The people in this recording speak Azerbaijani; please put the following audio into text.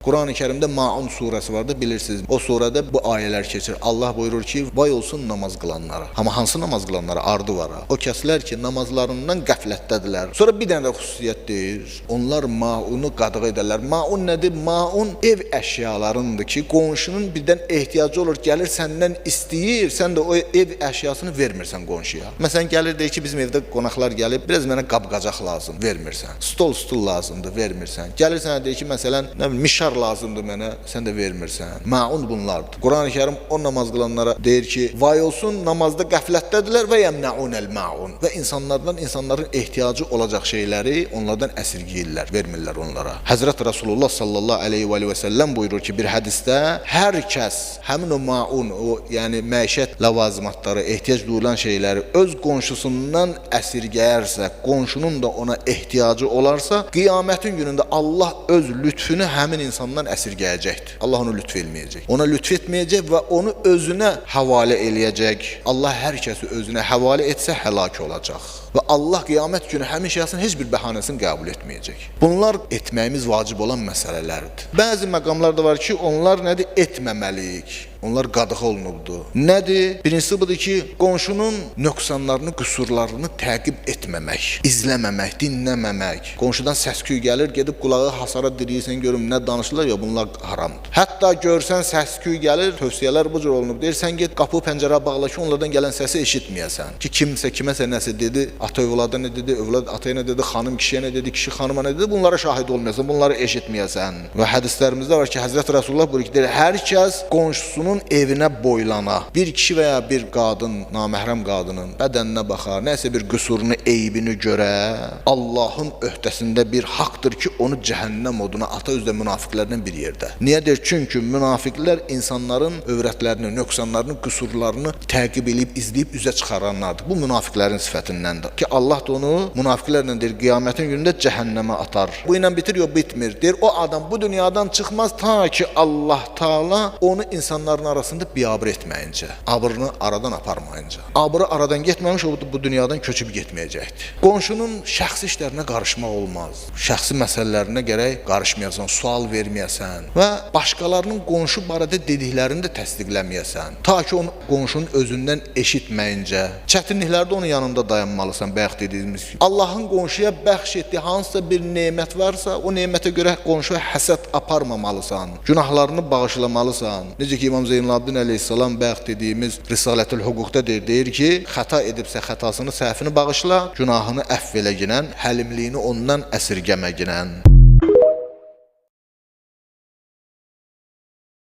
Qur'an-ı Kərimdə Maun surəsi vardı, bilirsiniz. O surədə bu ayələr keçir. Allah buyurur ki, vay olsun namaz qılanlara. Amma hansı namaz qılanlara? Ardı var ha. O kəslər ki, namazlarından qəflətdədirlər. Sonra bir dənə də xüsusiyyət deyir. Onlar maunu qadağ edərlər. Maun nədir? Maun ev əşyalarındır ki, qonşunun birdən ehtiyacı olur, gəlir səndən istəyir, sən də o ev əşyasını vermirsən qonşuya. Məsələn, gəlir deyir ki, bizim evdə qonaqlar gəlib, biraz mənə qab-qacaq lazım, vermirsən. Stol lazımdır, vermirsən. Gəlir sənə deyir ki, məsələn, nə bilim, mişar lazımdır mənə, sən də vermirsən. Maun bunlardır. Qur'an-ı Kərim o namaz qılanlara deyir ki, vay olsun namazda qəflətdədirlər və yəmnəunəl maun. Və insanların ehtiyacı olacaq şeyləri onlardan əsirgəyirlər, vermirlər onlara. Həzrət Rasulullah sallallahu aleyhi və səlləm buyurur ki, bir hədisdə hər kəs həmin o maun, o yəni məişət ləvazimatları, ehtiyac duyulan şeyləri öz qonşusundan əsirgəyərsə, qonşunun da ona ehtiyacı olarsa, qiyamətin günündə Allah öz lütfünü həmin insandan əsirgəyəcəkdir. Allah onu lütf etməyəcək. Ona lütf etməyəcək və onu özünə həvalə eləyəcək. Allah hər kəsi özünə həvalə etsə həlak olacaq. Və Allah qiyamət günü həmin şəxsin heç bir bəhanəsini qəbul etməyəcək. Bunlar etməyimiz vacib olan məsələlərdir. Bəzi məqamlar da var ki, onlar nədir? Etməməliyik. Onlar qadağan olunubdur. Nədir? Birincisi budur ki, qonşunun nöqsanlarını, qüsurlarını təqib etməmək, izləməmək, dinləməmək. Qonşudan səs-küy gəlir, gedib qulağı hasara diriyirsən, görüm nə danışırlar ya, bunlar haramdır. Hətta görsən səs-küy gəlir, tövsiyələr bu cür olunub. Deyir, sən get qapı pəncərə bağla ki, onlardan gələn səsi eşitməyəsən. Ki kimsə kiməsə nəsə dedi, ata övlada nə dedi, övlad ataya nə dedi, xanım kişiyə nə dedi, kişi xanıma nə dedi, bunlara şahid olmayasan, bunları eşitməyəsən. Və hədislərimizdə var ki, Həzrət Rasulullah buyurur ki, deyir, hər kəs qonşusunun evinə boylana, bir kişi və ya bir qadın, naməhrəm qadının bədəninə baxar, nəsə bir qüsurunu, eybini görə, Allahın öhdəsində bir haqdır ki, onu cəhənnəm oduna ata, özdə münafiqlərdən bir yerdə. Niyədir? Çünki münafiqlər insanların övrətlərini, nöqsanlarını, qüsurlarını təqib edib, izləyib üzə çıxaranlardır. Bu münafiqlərin sifətindəndir. Ki Allah da onu münafiqlərlə deyir, qiyamətin günündə cəhənnəmə atar. Bu ilə bitir, yox bitmir. Deyir, o adam bu dünyadan çıxmaz ta ki Allah Taala onu insanların arasında biabır etməyincə, abrını aradan aparmayınca. Abrı aradan getməmiş, o bu dünyadan köçüb getməyəcəkdir. Qonşunun şəxsi işlərinə qarışmaq olmaz. Şəxsi məsələlərinə gərək qarışmayasan, sual verməyəsən və başqalarının qonşu barədə dediklərini də təsdiqləməyəsən. Ta ki onu qonşunun özündən eşitməyincə. Çətinliklərdə onun yanında dayanmalısan, bayaq dediyimiz kimi. Allahın qonşuya bəxş etdiyi hansısa bir nemət varsa, o nemətə görə qonşuya həsəd aparmamalısan. Günahlarını bağışlamalısan. Necə ki İmam Zeynalabdin əleyhissalam bayaq dediyimiz Risalətül Hüquqda deyir ki, xəta edibsə xətasını, səhvini bağışla, günahını əfv eləginən, həlimliyini ondan əsirgəməginən.